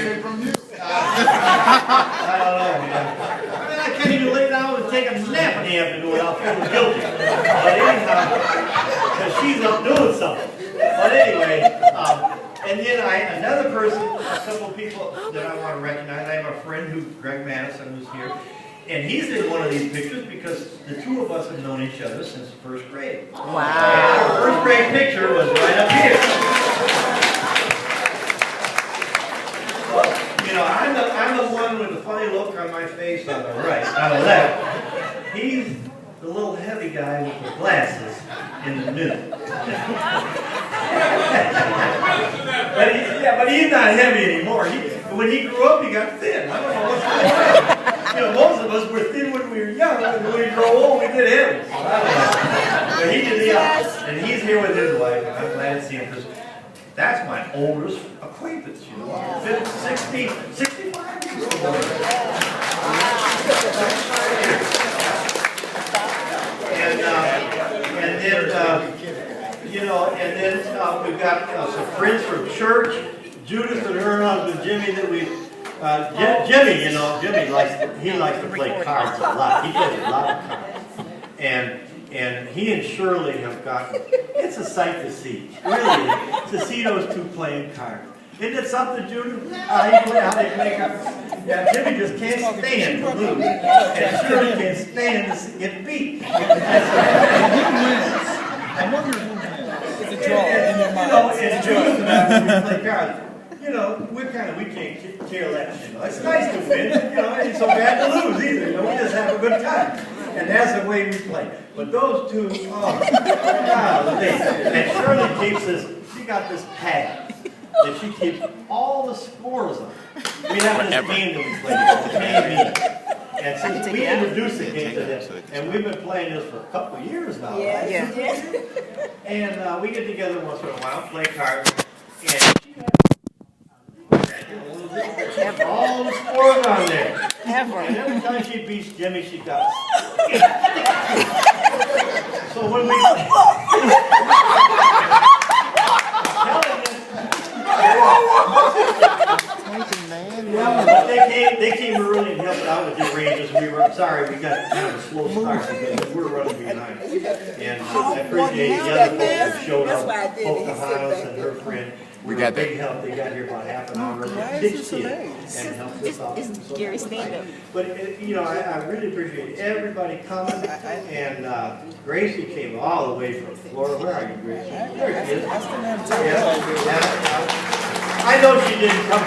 it from you. I don't know, man. I mean, I can't even lay down and take a nap in the afternoon without feeling guilty. But anyhow, because she's up doing something. But anyway, and then another person, a couple of people that I want to recognize. I have a friend Greg Madison, who's here. And he's in one of these pictures because the two of us have known each other since first grade. Wow. And our first grade picture was right up here. You know, I'm the one with the funny look on my face on the right, on the left. He's the little heavy guy with the glasses in the middle. but he's not heavy anymore. When he grew up, he got thin. I don't know what's going on. You know, most of us were thin when we were young, and when we grow old, we get heavy. So I don't know. But he did the opposite. And he's here with his wife, and I'm glad to see him because that's my oldest acquaintance, you know. 65 years old. And then, you know, and then we've got some friends from church, Judith and her husband Jimmy, that we. Jimmy, you know, Jimmy likes to play cards a lot. He plays a lot of cards, and he and Shirley have gotten. It's a sight to see, really, to see those two playing cards. Isn't it something, Judith? How they play cards? Yeah, Jimmy just can't stand to lose, and Shirley can't stand to get beat. I wonder who wins. It's a draw in your mind. And Judith and I, when we play cards. You know, we can't care less, you know. It's nice to win, you know, it ain't so bad to lose either, you know, we just have a good time. And that's the way we play. But those two, and Shirley keeps this, she got this pad that she keeps all the scores on. We have this game that we play called KB. And since we introduced the game to them, and we've been playing this for a couple of years now, right? Yeah. And we get together once in a while, play cards, and all the scores on there. And every time she beats Jimmy, she does. So when we they came early and helped out with the arrangements. We got kind of a slow start because we're running behind. And I appreciate the other folks who showed up, Pocahontas and her friend. We got big help. They got here about half an hour early. And helped us out. It's Gary stand-up. But you know, I really appreciate everybody coming. And Gracie came all the way from Florida. Where are you, Gracie? There she is. I know she didn't come.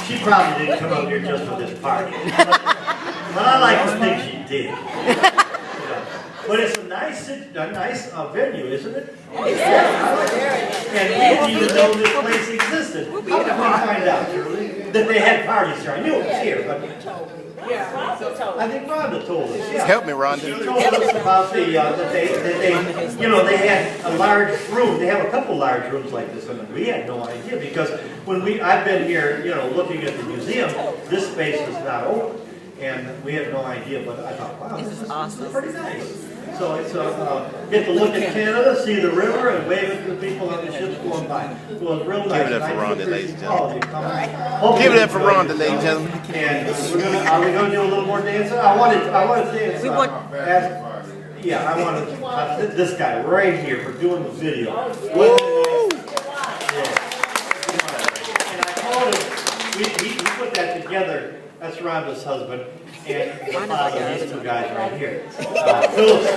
She probably didn't come up here just for this party. But I like to think she did. But it's a nice venue, isn't it? And we didn't even know this place existed. How did we find out, Shirley, that they had parties here? I knew it was here, but I think Rhonda told us. Yeah. Help me, Rhonda. She told us about that they had a large room. They have a couple large rooms like this, and we had no idea because when I've been here, you know, looking at the museum, this space is not open. And we had no idea, but I thought, wow, this is awesome. Pretty nice. So it's get to look at Canada, see the river, and wave at the people on the ships going by. So it's real nice. Give it up for Rhonda, ladies and gentlemen. Give Give it up for Rhonda, ladies and gentlemen. And are we going to do a little more dancing? I want to dance. I want this guy right here for doing the video. And I told him we put that together. That's Rhonda's husband, and the father, these two guys right here. Philip's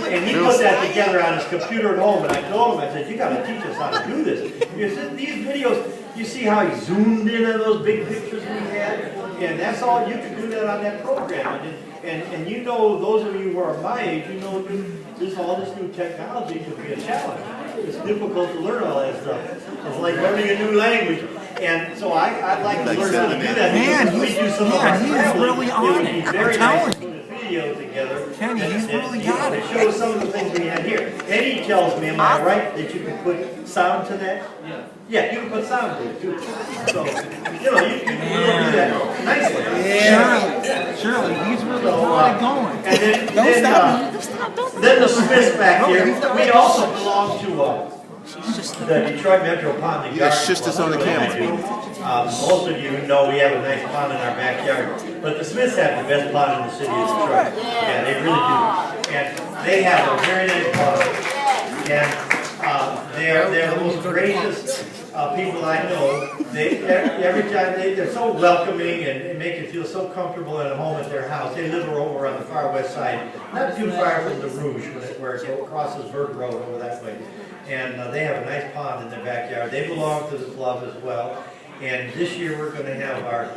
and he put that together on his computer at home, and I told him, I said, you got to teach us how to do this. You said, these videos, you see how he zoomed in on those big pictures we had? And that's all, you can do that on that program. And you know, those of you who are my age, you know, all this new technology can be a challenge. It's difficult to learn all that stuff. It's like learning a new language. And so I'd like to learn how to do that. Man, he's really on it. Very nice to put a video together. Kenny, he's really got it. Show us some of the things we had here. Eddie tells me, am I right, that you can put sound to that? Yeah, you can put sound to it too. So, you know, you can really do that nicely. Surely, he's really going. And then the Smiths back here, we also belong to the Detroit Metropolitan You got Garden shushed us on the Club. camera. Most of you know we have a nice pond in our backyard, but the Smiths have the best pond in the city of Detroit. Yeah, they really do. And they have a very nice pond. And they're the most gracious people I know. Every time they're so welcoming and make you feel so comfortable at home at their house. They live over on the far west side, not too far from the Rouge, where it crosses Vert Road over that way. And they have a nice pond in their backyard. They belong to the club as well. And this year we're going to have our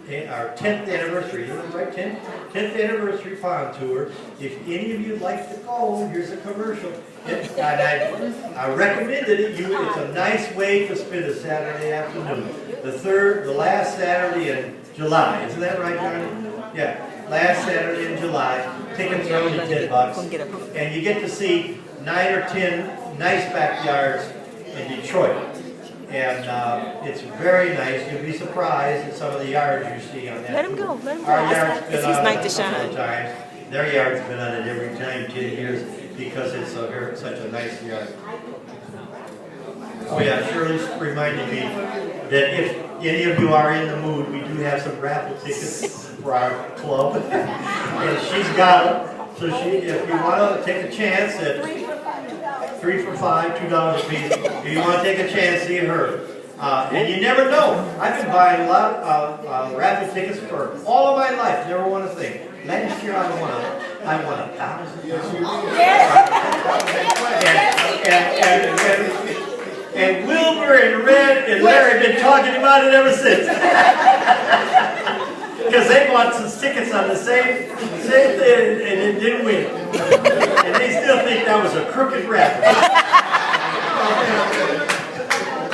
10th anniversary, right? 10th anniversary pond tour. If any of you would like to go, here's a commercial. I recommended it. It's a nice way to spend a Saturday afternoon. The last Saturday in July. Isn't that right, Johnny? Yeah, last Saturday in July. Tickets are only $10. And you get to see 9 or 10 nice backyards in Detroit. And it's very nice. You'll be surprised at some of the yards you see on that. Let him go. Let him go. Our yard's been It's on his it night a to couple shine. of times. Their yard's been on it every time, 10 years, because it's such a nice yard. Oh yeah, Shirley's reminded me that if any of you are in the mood, we do have some raffle tickets for our club. And she's got them. So if you want to take a chance at 3 for $5, $2 a piece. If you want to take a chance, see her. And you never know. I've been buying a lot of raffle tickets for all of my life. Never won a thing. Last year I won $1,000. And Wilbur and Red and Larry have been talking about it ever since. Because they bought some tickets on the same thing and it didn't win. And they still think that was a crooked raffle.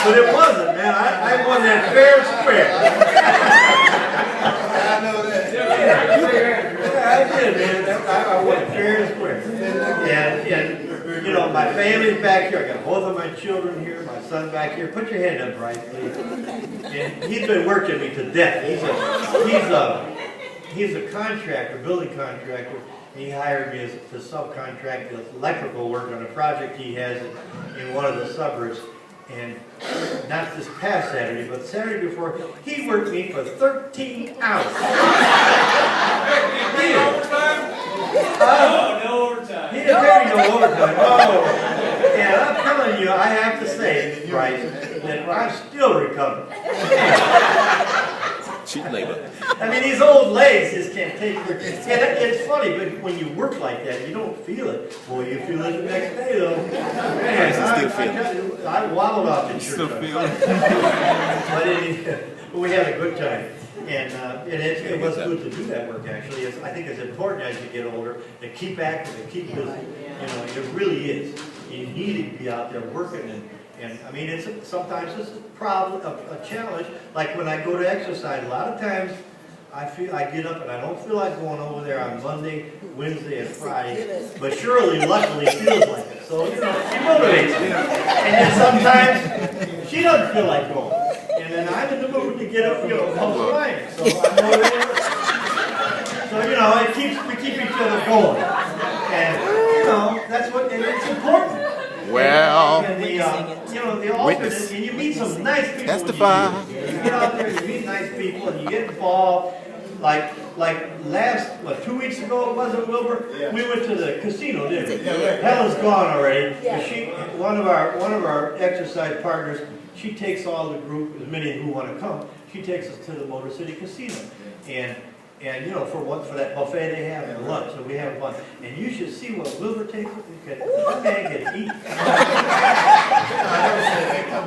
But it wasn't, man. I won that fair and square. I know that. Yeah, I did, man. I won fair and square. And you know, my family's back here. I got both of my children here, my son back here. Put your hand up, Bryce, please. And he's been working me to death. He's a contractor, building contractor. He hired me to subcontract the electrical work on a project he has in one of the suburbs. And not this past Saturday, but Saturday before, he worked me for 13 hours. No overtime? No overtime. He didn't pay me no overtime. Oh. And I'm telling you, I have to say, Bryce, that I'm still recovering. Cheap labor. I mean, these old legs just can't take it. And it's funny, but when you work like that, you don't feel it. Boy, you feel it the next day, though. Man, I wobbled off in church. Still feel it. But we had a good time. And it was good to do that work, actually. I think it's important as you get older to keep active and keep busy. You know, it really is. You need to be out there working and I mean, sometimes it's a problem, a challenge. Like when I go to exercise, a lot of times I get up and I don't feel like going over there on Monday, Wednesday, and Friday. But Shirley, luckily, feels like it. So, you know, she motivates me. And then sometimes she doesn't feel like going. And then I'm in the mood to get up, you know, help Ryan. So I'm motivated. So, you know, we keep each other going. And, you know, that's what, and it's important. Well, And the alternate, and you meet some nice people. Testify. You get out there, you meet nice people, and you get involved. Like 2 weeks ago, wasn't Wilbur? Yeah. We went to the casino, didn't we? Yeah. Helen's gone already. Yeah. One of our exercise partners, she takes all the group, as many who want to come. She takes us to the Motor City Casino, and you know, for that buffet they have and lunch, so we have fun. And you should see what Wilbur takes. That man can eat.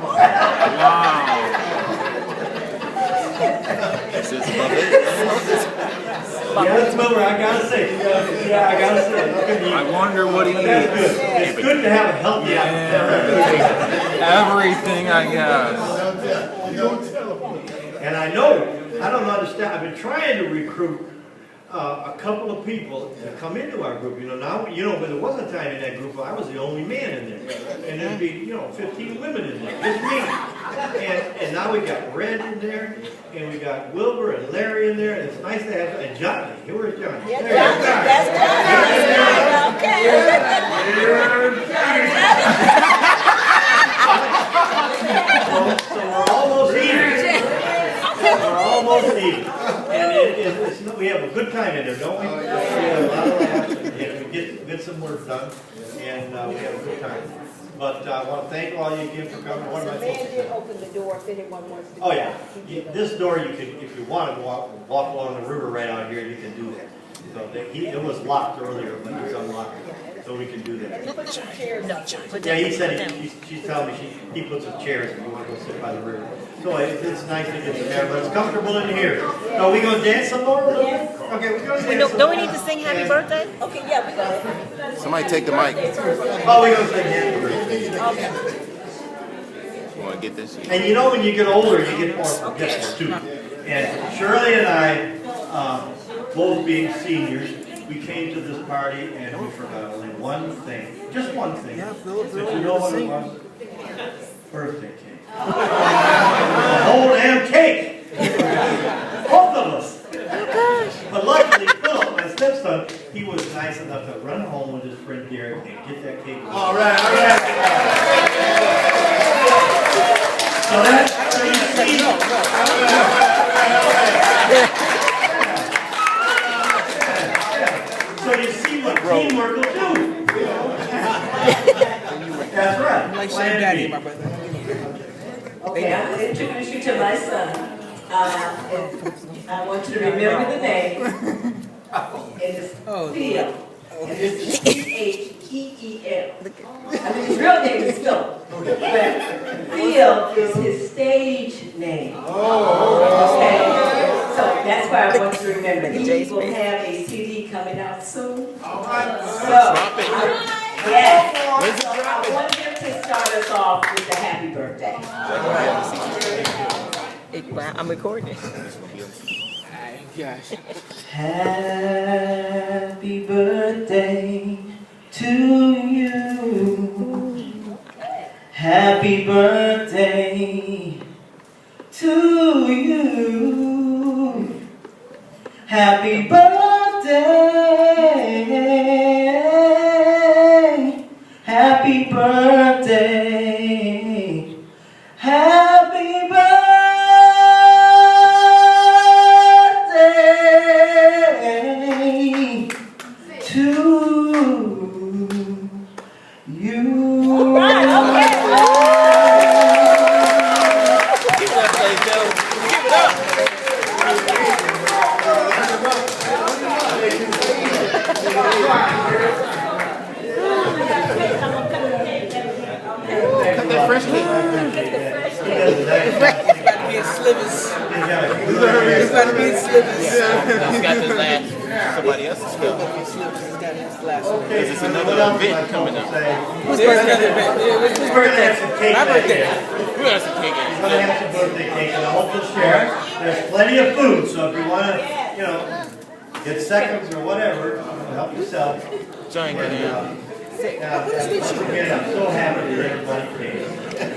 wow. This is buffet. Yeah, that's Wilbur. I gotta say. Yeah, I gotta say. I wonder what he eats. That's good. It's good to have a healthy appetite. Everything, I guess. And I don't understand. I've been trying to recruit a couple of people to come into our group. You know, now, you know, but there was a time in that group where I was the only man in there. And there'd be, you know, 15 women in there. Just me. And now we got Red in there, and we got Wilbur and Larry in there, and it's nice to have, and Johnny. Where's Johnny? Yeah, that's Johnny. Okay. So we're almost even. We're almost even. And we have a good time in there, don't we? We have a lot of laughs, and we get some work done, and we have a good time. But I want to thank all you again for coming. What am I supposed to say? Open the door if anyone wants to. Oh yeah, this door you can, if you want to walk along the river right out here, you can do that. So it was locked earlier, but it's unlocked, so we can do that. Yeah, he said she's telling me he put some chairs if you want to go sit by the river. So it's nice to get some air, but it's comfortable in here. So are we going to dance some more? Yes. Okay, we're going to dance some Don't we more. need to sing happy birthday? Okay, yeah, we go. Somebody take the mic. Oh, we're going to sing happy birthday. You want to get this? And you know when you get older, you get more forgetful too. And Shirley and I, both being seniors, we came to this party and we forgot only one thing. Just one thing. But you know what it was? Birthday cake. The whole damn cake! Both of us! But luckily, Philip, my stepson, he was nice enough to run home with his friend Derek and get that cake. All right, all right. So you see, so you see what teamwork will do. That's right. Like Shane Daddy, my brother. Okay, I'm going to introduce you to my son. I want you to remember the name. It is Theo. And it's Pheel. I mean, his real name is Philip. But Theo is his stage name. Okay? So that's why I want you to remember. He will have a CD coming out soon. So, yes. So I want him to start us off with the happy birthday. I'm recording. Gosh. Happy birthday to you. Happy birthday to you. Happy birthday. Happy birthday. Happy birthday. Somebody else's stuff. Because it's another event coming up. Who's birthday? We're going to have some cake. My birthday. We're going to have some cake. We're going to have some birthday cake and I hope you'll share. There's plenty of food, so if you want to, get seconds or whatever, help yourself. Giant Again, I'm so happy that everybody came.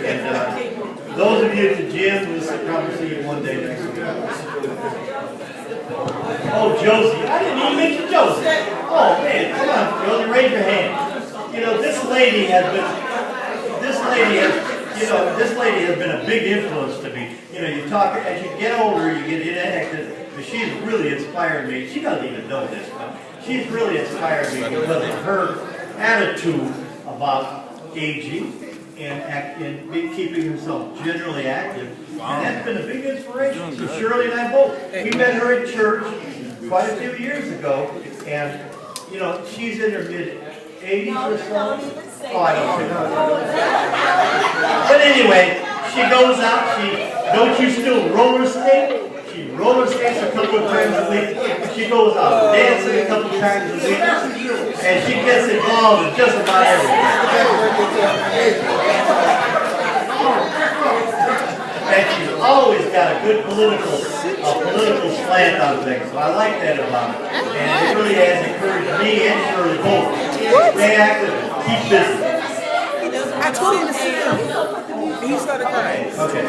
And those of you at the gym, we'll probably see you one day next week. Oh, Josie. I didn't even mention Josie. Oh, man. Come on, Josie. Raise your hand. This lady has been a big influence to me. You talk, as you get older, you get inactive, but she's really inspired me. She doesn't even know this, but she's really inspired me because of her attitude about aging and keeping herself generally active. And that's been a big inspiration to Shirley and I both. We met her in church quite a few years ago, and she's in her mid-80s or so. Oh, I don't know. But anyway, she goes out. Don't you still roller skate? She roller skates a couple of times a week. She goes out dancing a couple of times a week, and she gets involved in just about everything. And she's always got a good political slant on things. So I like that about her. And it really has encouraged me and Shirley both. Stay active, keep busy. I told him to sit down. He started crying. Okay.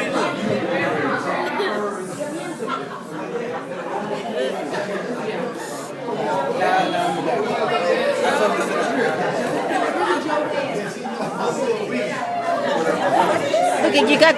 Okay, you got